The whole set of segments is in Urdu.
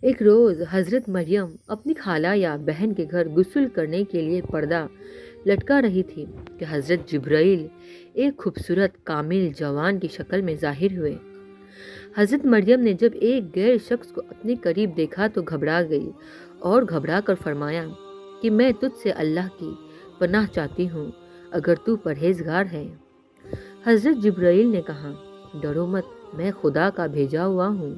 ایک روز حضرت مریم اپنی خالہ یا بہن کے گھر غسل کرنے کے لیے پردہ لٹکا رہی تھی کہ حضرت جبرائیل ایک خوبصورت کامل جوان کی شکل میں ظاہر ہوئے۔ حضرت مریم نے جب ایک غیر شخص کو اپنے قریب دیکھا تو گھبرا گئی اور گھبرا کر فرمایا کہ میں تجھ سے اللہ کی پناہ چاہتی ہوں اگر تو پرہیزگار ہے۔ حضرت جبرائیل نے کہا، ڈرو مت، میں خدا کا بھیجا ہوا ہوں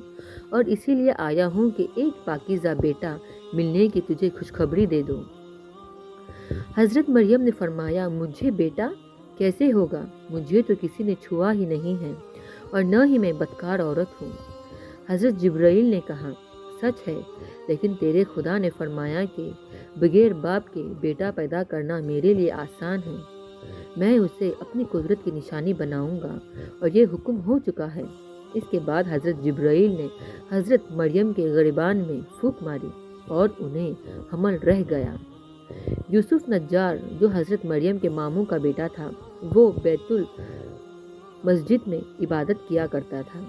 اور اسی لیے آیا ہوں کہ ایک پاکیزہ بیٹا ملنے کی تجھے خوشخبری دے دوں۔ حضرت مریم نے فرمایا، مجھے بیٹا کیسے ہوگا؟ مجھے تو کسی نے چھوا ہی نہیں ہے اور نہ ہی میں بدکار عورت ہوں۔ حضرت جبرائیل نے کہا، سچ ہے، لیکن تیرے خدا نے فرمایا کہ بغیر باپ کے بیٹا پیدا کرنا میرے لیے آسان ہے۔ میں اسے اپنی قدرت کی نشانی بناؤں گا اور یہ حکم ہو چکا ہے۔ اس کے بعد حضرت جبرائیل نے حضرت مریم کے گریبان میں پھونک ماری اور انہیں حمل رہ گیا۔ یوسف نجار جو حضرت مریم کے ماموں کا بیٹا تھا، وہ بیت المسجد میں عبادت کیا کرتا تھا۔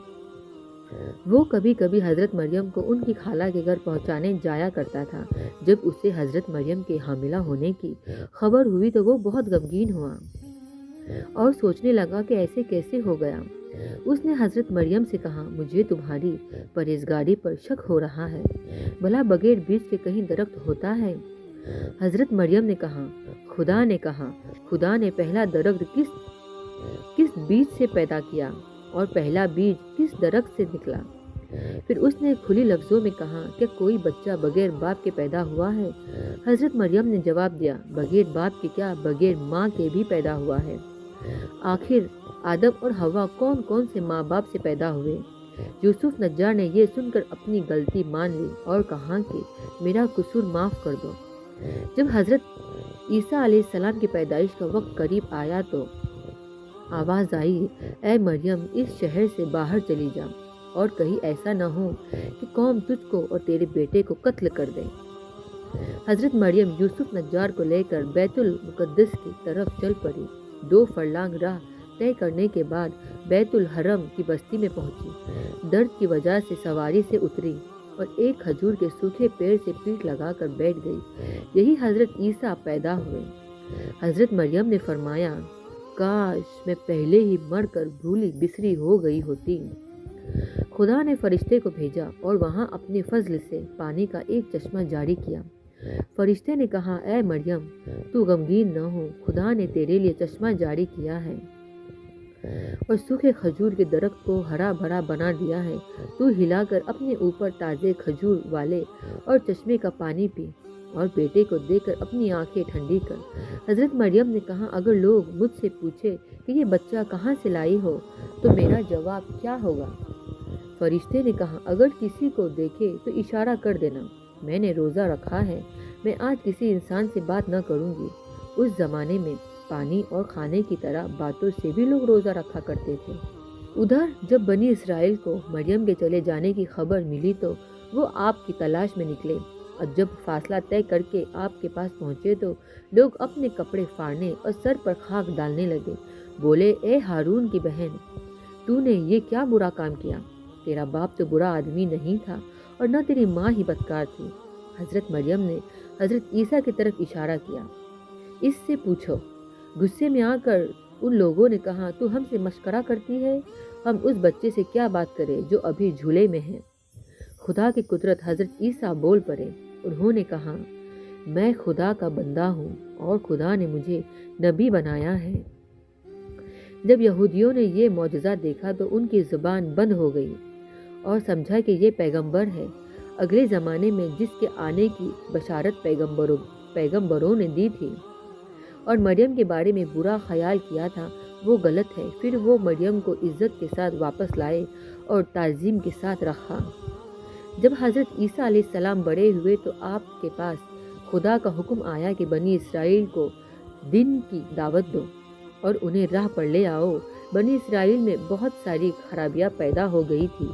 وہ کبھی کبھی حضرت مریم کو ان کی خالہ کے گھر پہنچانے جایا کرتا تھا۔ جب اسے حضرت مریم کے حاملہ ہونے کی خبر ہوئی تو وہ بہت غمگین ہوا اور سوچنے لگا کہ ایسے کیسے ہو گیا۔ اس نے حضرت مریم سے کہا، مجھے تمہاری پرہیزگاری پر شک ہو رہا ہے، بھلا بغیر بیج کے کہیں درخت ہوتا ہے؟ حضرت مریم نے کہا، خدا نے پہلا درخت کس بیج سے پیدا کیا اور پہلا بیج کس درخت سے نکلا؟ پھر اس نے کھلی لفظوں میں کہا، کیا کوئی بچہ بغیر باپ کے پیدا ہوا ہے؟ حضرت مریم نے جواب دیا، بغیر باپ کے کیا، بغیر ماں کے بھی پیدا ہوا ہے۔ آخر آدم اور حوا کون سے ماں باپ سے پیدا ہوئے؟ یوسف نجار نے یہ سن کر اپنی غلطی مان لی اور کہا کہ میرا قصور معاف کر دو۔ جب حضرت عیسیٰ علیہ السلام کی پیدائش کا وقت قریب آیا تو آواز آئی، اے مریم، اس شہر سے باہر چلی جا اور کہیں ایسا نہ ہو کہ قوم تجھ کو اور تیرے بیٹے کو قتل کر دے۔ حضرت مریم یوسف نجار کو لے کر بیت المقدس کی طرف چل پڑی۔ 2 فرلانگ راہ طے کرنے کے بعد بیت الحرم کی بستی میں پہنچی۔ درد کی وجہ سے سواری سے اتری اور ایک کھجور کے سوکھے پیڑ سے پیٹھ لگا کر بیٹھ گئی۔ یہی حضرت عیسیٰ پیدا ہوئے۔ حضرت مریم نے فرمایا، کاش میں پہلے ہی مر کر بھولی بسری ہو گئی ہوتی۔ خدا نے فرشتے کو بھیجا اور وہاں اپنے فضل سے پانی کا ایک چشمہ جاری کیا۔ فرشتے نے کہا، اے مریم، تو غمگین نہ ہو، خدا نے تیرے لیے چشمہ جاری کیا ہے اور سوکھے کھجور کے درخت کو ہرا بھرا بنا دیا ہے۔ تو ہلا کر اپنے اوپر تازے کھجور والے اور چشمے کا پانی پی اور بیٹے کو دے کر اپنی آنکھیں ٹھنڈی کر۔ حضرت مریم نے کہا، اگر لوگ مجھ سے پوچھے کہ یہ بچہ کہاں سے لائی ہو تو میرا جواب کیا ہوگا؟ فرشتے نے کہا، اگر کسی کو دیکھے تو اشارہ کر دینا، میں نے روزہ رکھا ہے، میں آج کسی انسان سے بات نہ کروں گی۔ اس زمانے میں پانی اور کھانے کی طرح باتوں سے بھی لوگ روزہ رکھا کرتے تھے۔ ادھر جب بنی اسرائیل کو مریم کے چلے جانے کی خبر ملی تو وہ آپ کی تلاش میں نکلے اور جب فاصلہ طے کر کے آپ کے پاس پہنچے تو لوگ اپنے کپڑے پھاڑنے اور سر پر خاک ڈالنے لگے۔ بولے، اے ہارون کی بہن، تو نے یہ کیا برا کام کیا؟ تیرا باپ تو برا آدمی نہیں تھا اور نہ تیری ماں ہی بدکار تھی۔ حضرت مریم نے حضرت عیسیٰ کی طرف اشارہ کیا، اس سے پوچھو۔ غصے میں آ کر ان لوگوں نے کہا، تو ہم سے مشورہ کرتی ہے؟ ہم اس بچے سے کیا بات کریں جو ابھی جھولے میں ہے؟ خدا کی قدرت حضرت عیسیٰ بول پڑے۔ انہوں نے کہا، میں خدا کا بندہ ہوں اور خدا نے مجھے نبی بنایا ہے۔ جب یہودیوں نے یہ معجزہ دیکھا تو ان کی زبان بند ہو گئی اور سمجھا کہ یہ پیغمبر ہے۔ اگلے زمانے میں جس کے آنے کی بشارت پیغمبروں نے دی تھی اور مریم کے بارے میں برا خیال کیا تھا، وہ غلط ہے۔ پھر وہ مریم کو عزت کے ساتھ واپس لائے اور تعظیم کے ساتھ رکھا۔ جب حضرت عیسیٰ علیہ السلام بڑے ہوئے تو آپ کے پاس خدا کا حکم آیا کہ بنی اسرائیل کو دین کی دعوت دو اور انہیں راہ پر لے آؤ۔ بنی اسرائیل میں بہت ساری خرابیاں پیدا ہو گئی تھی۔